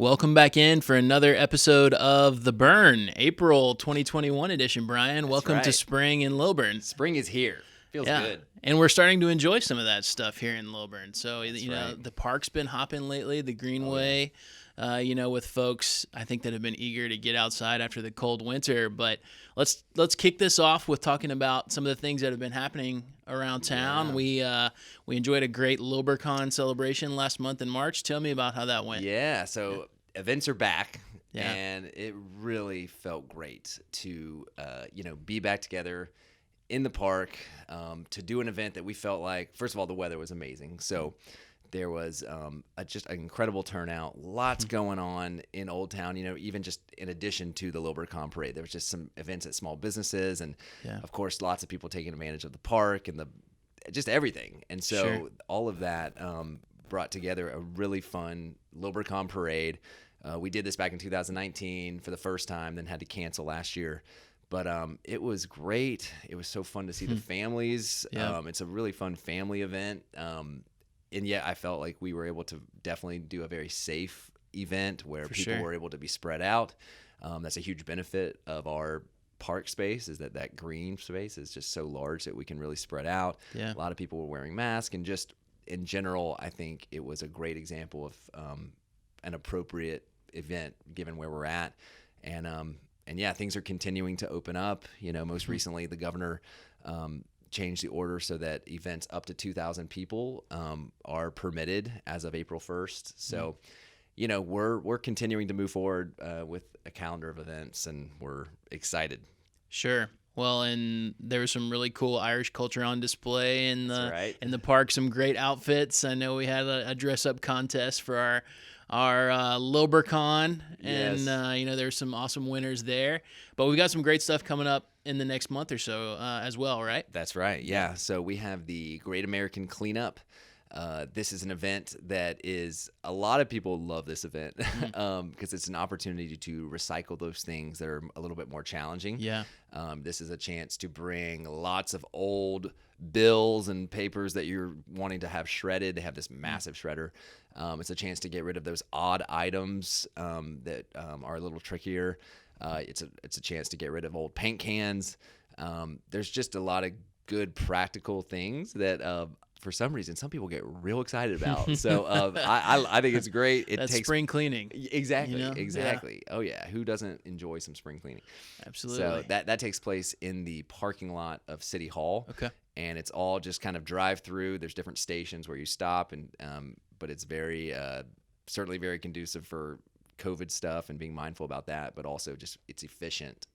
Welcome back in for another episode of The Burn, April 2021 edition, Brian. Welcome to right. spring in Lilburn. Spring is here. Feels good. And we're starting to enjoy some of that stuff here in Lilburn. So, That's right. the park's been hopping lately, the Greenway, with folks, I think, that have been eager to get outside after the cold winter. But let's kick this off with talking about some of the things that have been happening around town. Yeah. We enjoyed a great LilburCon celebration last month in March. Tell me about how that went. Yeah, so events are back, Yeah. and it really felt great to, be back together in the park to do an event that we felt like, first of all, the weather was amazing. So there was just an incredible turnout, lots going on in Old Town, even just in addition to the LilburCon parade. There was just some events at small businesses and, of course, lots of people taking advantage of the park and just everything. And so all of that brought together a really fun LilburCon parade. We did this back in 2019 for the first time, then had to cancel last year. But it was great. It was so fun to see the families. Yeah. It's a really fun family event. And yet I felt like we were able to definitely do a very safe event where people were able to be spread out. That's a huge benefit of our park space, is that green space is just so large that we can really spread out. Yeah. A lot of people were wearing masks, and just in general, I think it was a great example of an appropriate event given where we're at. And yeah, things are continuing to open up. Most recently the governor changed the order so that events up to 2,000 people are permitted as of April 1st. So, we're continuing to move forward with a calendar of events, and we're excited. Sure. Well, and there was some really cool Irish culture on display in the park. Some great outfits. I know we had a dress up contest for our LilburCon, and there's some awesome winners there. But we've got some great stuff coming up in the next month or so as well, right? That's right. Yeah. So we have the Great American Cleanup. This is an event that a lot of people love this event because it's an opportunity to recycle those things that are a little bit more challenging. Yeah. This is a chance to bring lots of old bills and papers that you're wanting to have shredded. They have this massive shredder. It's a chance to get rid of those odd items that are a little trickier. It's a chance to get rid of old paint cans. There's just a lot of good practical things that for some reason some people get real excited about. So I think it's great. That's spring cleaning. Exactly. Exactly. Yeah. Oh yeah. Who doesn't enjoy some spring cleaning? Absolutely. So that takes place in the parking lot of City Hall. Okay. And it's all just kind of drive through. There's different stations where you stop, and but it's very certainly very conducive for COVID stuff and being mindful about that, but also just it's efficient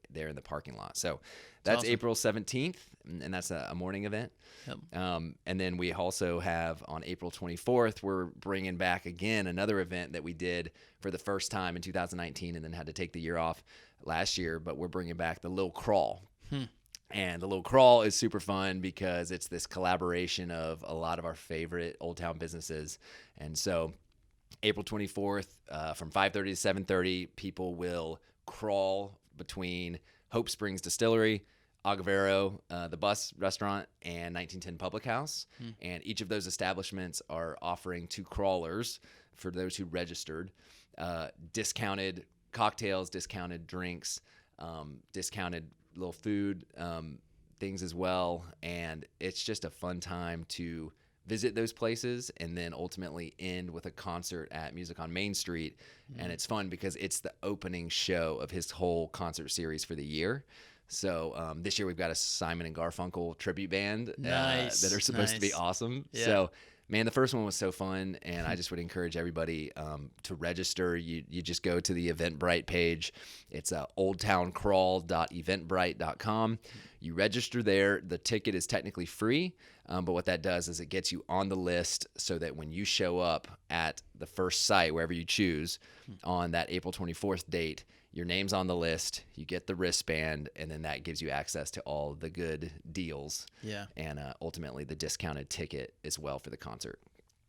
there in the parking lot. So that's awesome. April 17th, and that's a morning event. Yep. And then we also have on April 24th, we're bringing back again another event that we did for the first time in 2019 and then had to take the year off last year, but we're bringing back the Lil Crawl. And the Lil Crawl is super fun because it's this collaboration of a lot of our favorite Old Town businesses. And so April 24th, from 5:30 to 7:30, people will crawl between Hope Springs Distillery, Agavero, the Bus Restaurant, and 1910 Public House. And each of those establishments are offering to crawlers, for those who registered, discounted cocktails, discounted drinks, discounted little food things as well. And it's just a fun time to visit those places and then ultimately end with a concert at Music on Main Street. And it's fun because it's the opening show of his whole concert series for the year. So this year we've got a Simon and Garfunkel tribute band that are supposed to be awesome. Yeah. So man, the first one was so fun, and I just would encourage everybody to register. You just go to the Eventbrite page. It's oldtowncrawl.eventbrite.com. You register there. The ticket is technically free, but what that does is it gets you on the list so that when you show up at the first site, wherever you choose, on that April 24th date, your name's on the list, you get the wristband, and then that gives you access to all the good deals. Yeah. And ultimately the discounted ticket as well for the concert.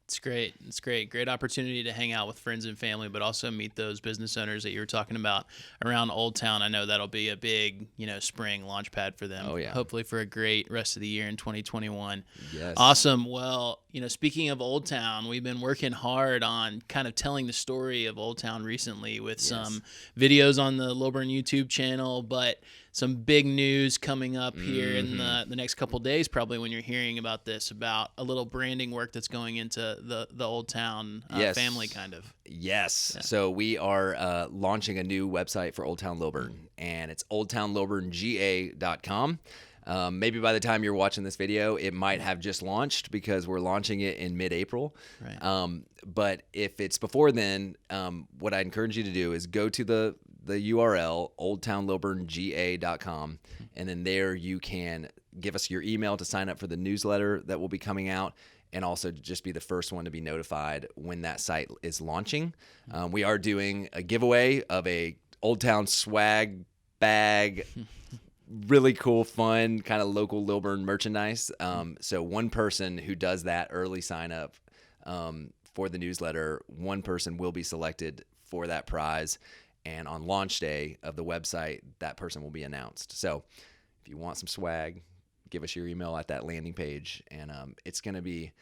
It's great. It's great. Great opportunity to hang out with friends and family, but also meet those business owners that you were talking about around Old Town. I know that'll be a big, spring launch pad for them. Oh, yeah. Hopefully for a great rest of the year in 2021. Yes. Awesome. Well, speaking of Old Town, we've been working hard on kind of telling the story of Old Town recently with some videos on the Lilburn YouTube channel, but some big news coming up here in the next couple days, probably when you're hearing about this, about a little branding work that's going into the Old Town family kind of. Yes. Yeah. So we are launching a new website for Old Town Lilburn, and it's oldtownlilburnga.com. Maybe by the time you're watching this video, it might have just launched because we're launching it in mid-April. Right. But if it's before then, what I encourage you to do is go to the URL, oldtownlilburnga.com, and then there you can give us your email to sign up for the newsletter that will be coming out, and also just be the first one to be notified when that site is launching. We are doing a giveaway of a Old Town swag bag, really cool, fun, kind of local Lilburn merchandise. So one person who does that early sign up for the newsletter, one person will be selected for that prize. And on launch day of the website, that person will be announced. So if you want some swag, give us your email at that landing page. And it's going to be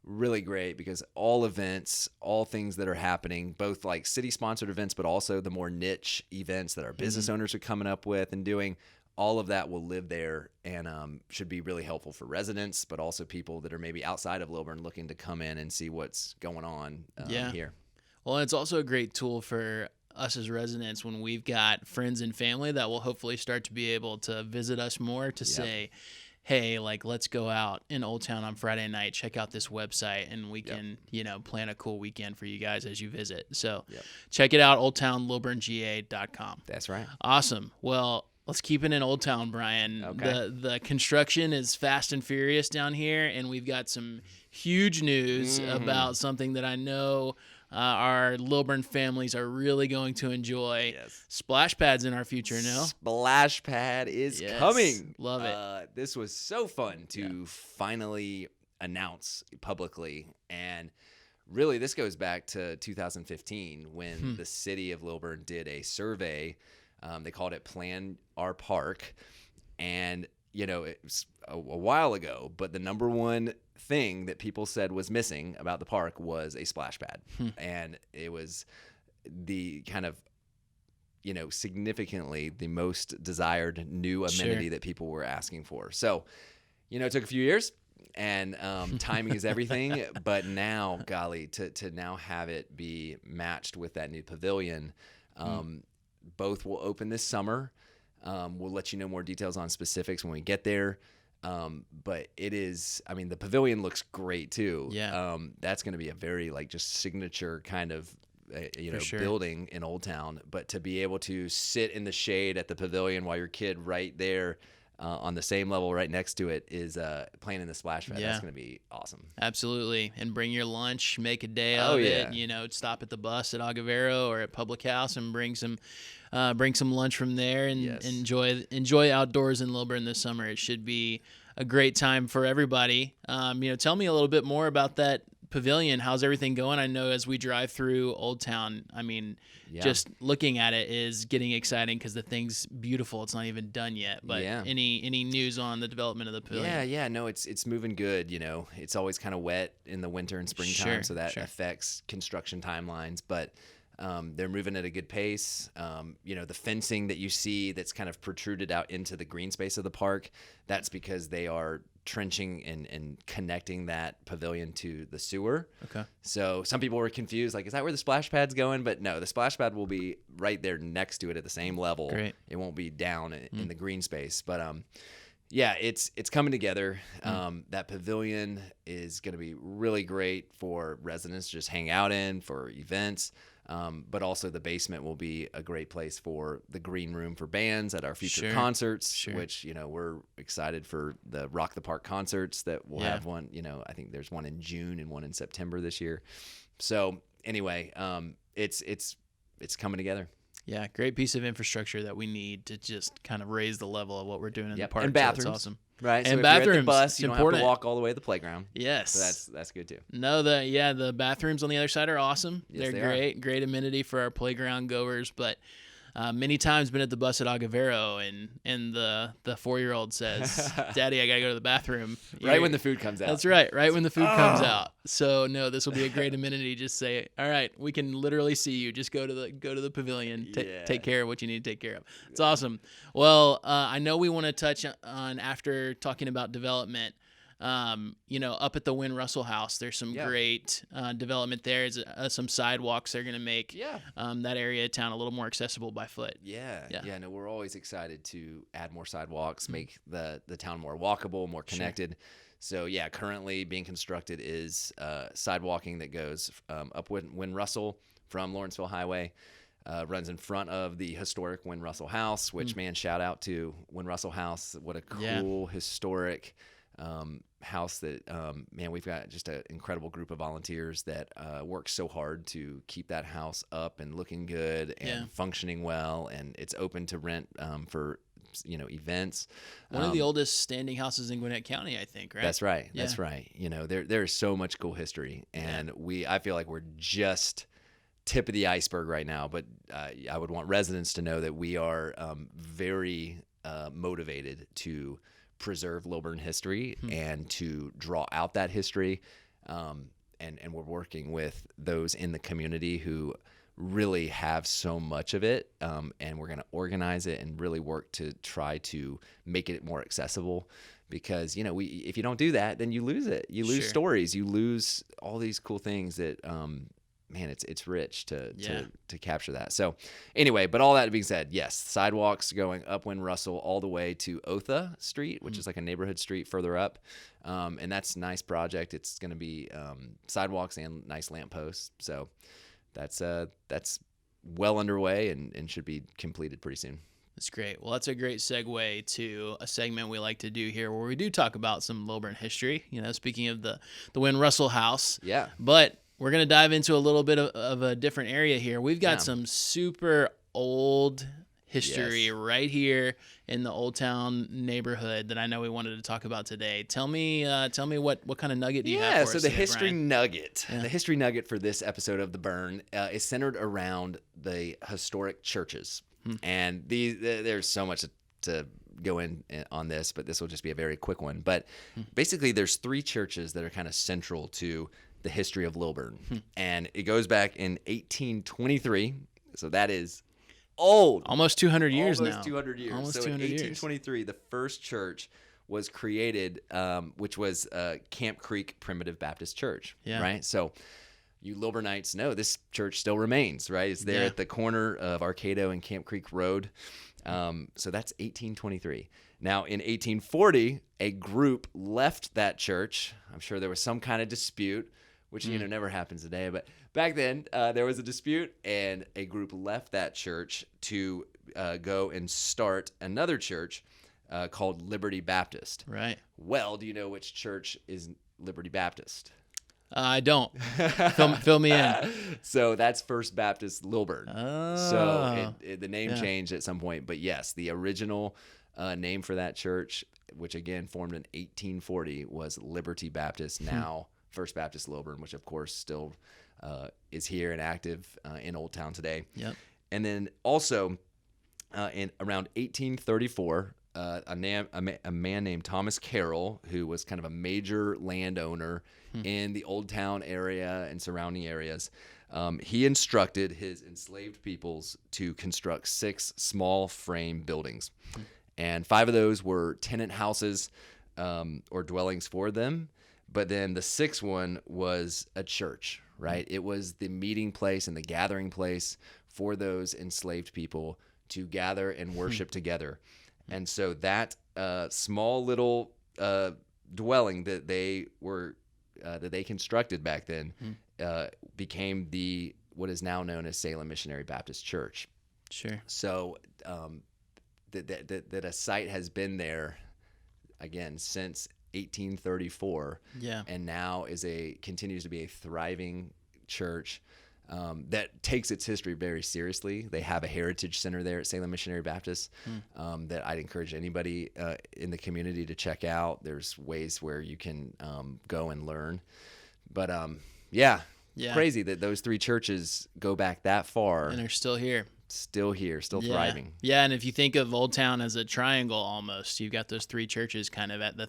really great because all events, all things that are happening, both like city-sponsored events, but also the more niche events that our business owners are coming up with and doing, all of that will live there and should be really helpful for residents, but also people that are maybe outside of Lilburn looking to come in and see what's going on here. Well, it's also a great tool for us as residents when we've got friends and family that will hopefully start to be able to visit us more to say, hey, like, let's go out in Old Town on Friday night, check out this website, and we can, plan a cool weekend for you guys as you visit. So check it out, oldtownlilburnga.com. That's right. Awesome. Well, let's keep it in Old Town, Brian. Okay. The construction is fast and furious down here, and we've got some huge news about something that I know our Lilburn families are really going to enjoy. Yes. Splash pads in our future, no? Splash pad is coming. Love it. This was so fun to finally announce publicly. And really, this goes back to 2015 when the City of Lilburn did a survey. They called it Plan Our Park. And, it was a while ago, but the number one thing that people said was missing about the park was a splash pad. And it was the kind of, significantly the most desired new amenity that people were asking for. So, it took a few years and timing is everything. But now, golly, to now have it be matched with that new pavilion, both will open this summer. We'll let you know more details on specifics when we get there. But it is, the pavilion looks great too. Yeah. That's going to be a very just signature kind of, building in Old Town, but to be able to sit in the shade at the pavilion while your kid right there, on the same level right next to it is, playing in the splash pad. That's going to be awesome. Absolutely. And bring your lunch, make a day of it, stop at the bus at Agavero or at Public House and bring some lunch from there and enjoy outdoors in Lilburn this summer. It should be a great time for everybody. Tell me a little bit more about that pavilion. How's everything going? I know as we drive through Old Town, just looking at it is getting exciting because the thing's beautiful. It's not even done yet. But any news on the development of the pavilion? Yeah. No, it's moving good. It's always kind of wet in the winter and springtime, so that affects construction timelines. But they're moving at a good pace. The fencing that you see that's kind of protruded out into the green space of the park, that's because they are trenching and connecting that pavilion to the sewer. Okay. So some people were confused, is that where the splash pad's going? But no, the splash pad will be right there next to it at the same level. Great. It won't be down in the green space. But it's coming together. That pavilion is going to be really great for residents to just hang out in, for events. But also the basement will be a great place for the green room for bands at our future concerts, which, we're excited for the Rock the Park concerts that we'll have one, I think there's one in June and one in September this year. So anyway, it's coming together. Yeah, great piece of infrastructure that we need to just kind of raise the level of what we're doing in the park. And bathrooms. So that's awesome. Right, and so bathrooms. If you're at the bus, you don't important. have to walk all the way to the playground. Yes, so that's good too. No, the bathrooms on the other side are awesome. Yes, They're great amenity for our playground goers. But many times been at the bus at Agavero, and the 4-year-old says, "Daddy, I gotta go to the bathroom." Right when the food comes out. That's right. Right when the food comes out. So no, this will be a great amenity. Just say, "All right, we can literally see you. Just go to the pavilion. Take care of what you need to take care of." It's awesome. Well, I know we want to touch on, after talking about development. Up at the Wynn Russell House, there's some great development there. Some sidewalks they're going to make that area of town a little more accessible by foot. Yeah. No, we're always excited to add more sidewalks, make the town more walkable, more connected. Sure. So yeah, currently being constructed is sidewalking that goes up Wynn Russell from Lawrenceville Highway. Runs in front of the historic Wynn Russell House, which, man, shout out to Wynn Russell House. What a cool, historic house that, man, we've got just an incredible group of volunteers that work so hard to keep that house up and looking good and functioning well. And it's open to rent for events. One of the oldest standing houses in Gwinnett County, I think, right? That's right. Yeah. That's right. There's so much cool history, and I feel like we're just tip of the iceberg right now, but I would want residents to know that we are very motivated to preserve Lilburn history and to draw out that history, and we're working with those in the community who really have so much of it, and we're going to organize it and really work to try to make it more accessible, because if you don't do that, then you lose it. You lose stories, you lose all these cool things that man, it's rich to capture that. So anyway, but all that being said, yes, sidewalks going up Wynn Russell all the way to Otha Street, which is like a neighborhood street further up. And that's a nice project. It's going to be sidewalks and nice lampposts. So that's well underway and should be completed pretty soon. That's great. Well, that's a great segue to a segment we like to do here where we do talk about some Lilburn history, speaking of the Wynn Russell House. Yeah. But we're going to dive into a little bit of a different area here. We've got some super old history right here in the Old Town neighborhood that I know we wanted to talk about today. Tell me what kind of nugget do you have for us so the today, history Brian? nugget. Yeah. The history nugget for this episode of The Burn is centered around the historic churches. And there's so much to go in on this, but this will just be a very quick one. But basically there's 3 churches that are kind of central to the history of Lilburn. And it goes back in 1823. So that is old. Almost 200 years now. Almost 200 years. Almost so 200 in 1823, the first church was created, which was Camp Creek Primitive Baptist Church. Yeah. Right? So you Lilburnites know this church still remains, right? It's there at the corner of Arcado and Camp Creek Road. So that's 1823. Now, in 1840, a group left that church. I'm sure there was some kind of dispute, which never happens today. But back then, there was a dispute, and a group left that church to go and start another church called Liberty Baptist. Right. Well, do you know which church is Liberty Baptist? I don't. Fill me in. So that's First Baptist Lilburn. Oh. So the name changed at some point. But yes, the original name for that church, which again formed in 1840, was Liberty Baptist, now First Baptist Lilburn, which of course still is here and active in Old Town today. Yep. And then also in around 1834, a man named Thomas Carroll, who was kind of a major landowner in the Old Town area and surrounding areas, he instructed his enslaved peoples to construct 6 small frame buildings. And 5 of those were tenant houses or dwellings for them. But then the 6th one was a church, right? It was the meeting place and the gathering place for those enslaved people to gather and worship together. And so that small little dwelling that they constructed back then became what is now known as Salem Missionary Baptist Church. Sure. So that a site has been there again since 1834. Yeah. And now continues to be a thriving church that takes its history very seriously. They have a heritage center there at Salem Missionary Baptist that I'd encourage anybody in the community to check out. There's ways where you can go and learn. But crazy that those 3 churches go back that far. And they're still here. still here, still thriving. Yeah, and if you think of Old Town as a triangle almost, you've got those three churches kind of at the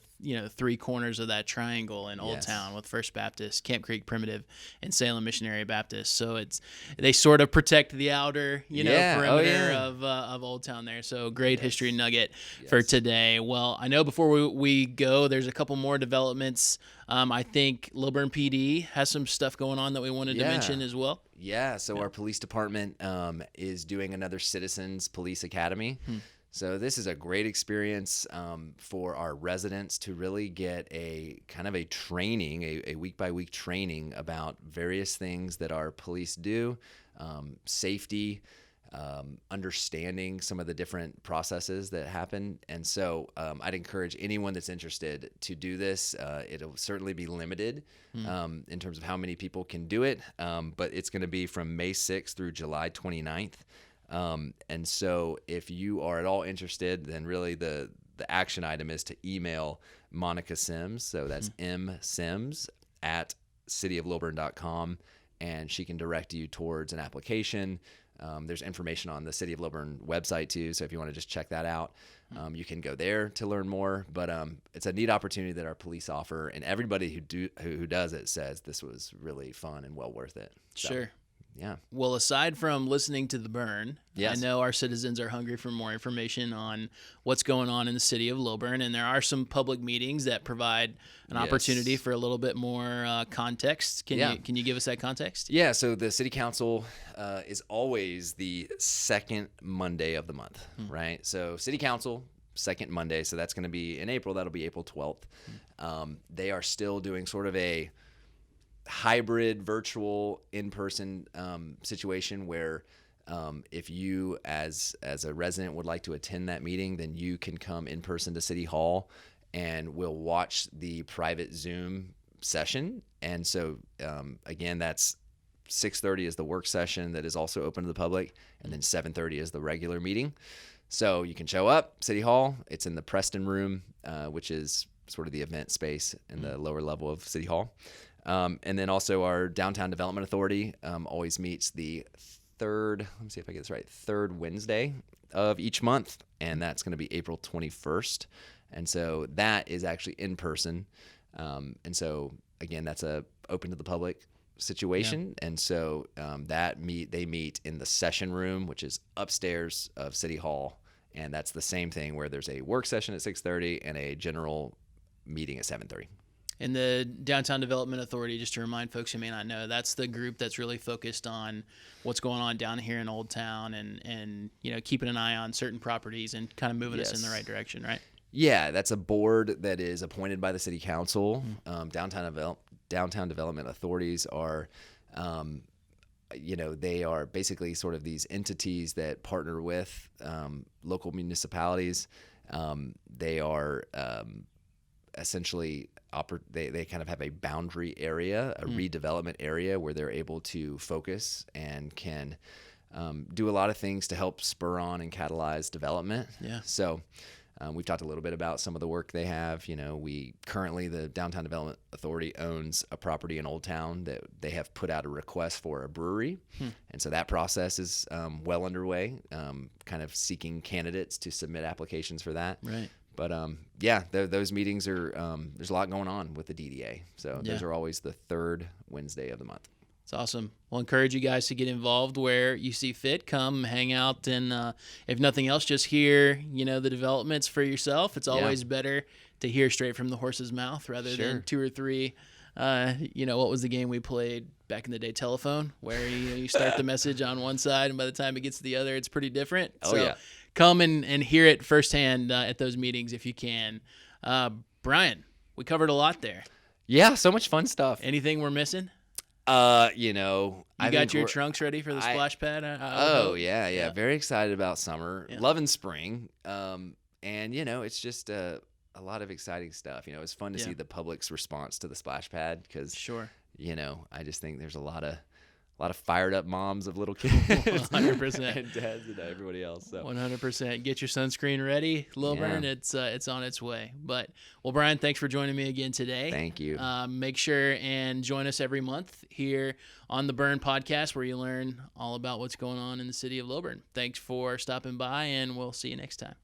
three corners of that triangle in Old Town, with First Baptist, Camp Creek Primitive, and Salem Missionary Baptist. So they sort of protect the outer perimeter of Old Town there. So great history nugget for today. Well, I know before we go, there's a couple more developments. I think Lilburn PD has some stuff going on that we wanted to mention as well. Yeah, so our police department is doing another Citizens Police Academy. So this is a great experience for our residents to really get a kind of a training, a week-by-week training about various things that our police do, safety, understanding some of the different processes that happen. And so I'd encourage anyone that's interested to do this. It'll certainly be limited in terms of how many people can do it, but it's going to be from May 6th through July 29th. And so if you are at all interested, then really the action item is to email Monica Sims. So that's msims at cityoflilburn.com, and she can direct you towards an application. There's information on the City of Lilburn website too, so if you want to just check that out, you can go there to learn more. But it's a neat opportunity that our police offer, and everybody who does it says this was really fun and well worth it. So, sure. Yeah. Well, aside from listening to The Burn, yes. I know our citizens are hungry for more information on what's going on in the city of Lilburn, and there are some public meetings that provide an opportunity for a little bit more context. Can you give us that context? Yeah, so the city council is always the second Monday of the month, right? So city council, second Monday, so that's going to be in April. That'll be April 12th. They are still doing sort of a hybrid virtual in-person situation where if you as a resident would like to attend that meeting, then you can come in person to City Hall and we'll watch the private Zoom session. And so again, that's 6:30 is the work session that is also open to the public, and then 7:30 is the regular meeting. So you can show up City Hall. It's in the Preston room, which is sort of the event space in the lower level of City Hall. And then also our Downtown Development Authority always meets the third Wednesday of each month, and that's going to be April 21st. And so that is actually in person. And so again, that's a open to the public situation. And so they meet in the session room, which is upstairs of City Hall. And that's the same thing where there's a work session at 6:30 and a general meeting at 7:30. And the Downtown Development Authority, just to remind folks who may not know, that's the group that's really focused on what's going on down here in Old Town and keeping an eye on certain properties and kind of moving us in the right direction, right? Yeah, that's a board that is appointed by the City Council. Downtown Development Authorities are, they are basically sort of these entities that partner with local municipalities. They are essentially they kind of have a boundary area, a redevelopment area where they're able to focus and can do a lot of things to help spur on and catalyze development. Yeah. So we've talked a little bit about some of the work they have. The Downtown Development Authority owns a property in Old Town that they have put out a request for a brewery. And so that process is well underway, kind of seeking candidates to submit applications for that. Right. But those meetings are there's a lot going on with the DDA. So those are always the third Wednesday of the month. It's awesome. We'll encourage you guys to get involved where you see fit. Come hang out, and if nothing else, just hear the developments for yourself. It's always better to hear straight from the horse's mouth rather than two or three. What was the game we played back in the day? Telephone, where you start the message on one side, and by the time it gets to the other, it's pretty different. Come and hear it firsthand at those meetings if you can. Brian, we covered a lot there. Yeah, so much fun stuff. Anything we're missing? You got your trunks ready for the splash pad? Yeah. Very excited about summer. Yeah. Loving spring. And it's just a lot of exciting stuff. It's fun to see the public's response to the splash pad because, sure. I just think there's a lot a lot of fired up moms of little kids, 100%, and dads and everybody else. So 100%. Get your sunscreen ready, Lilburn. Yeah. It's on its way. But well, Brian, thanks for joining me again today. Thank you. Make sure and join us every month here on the Burn Podcast, where you learn all about what's going on in the city of Lilburn. Thanks for stopping by, and we'll see you next time.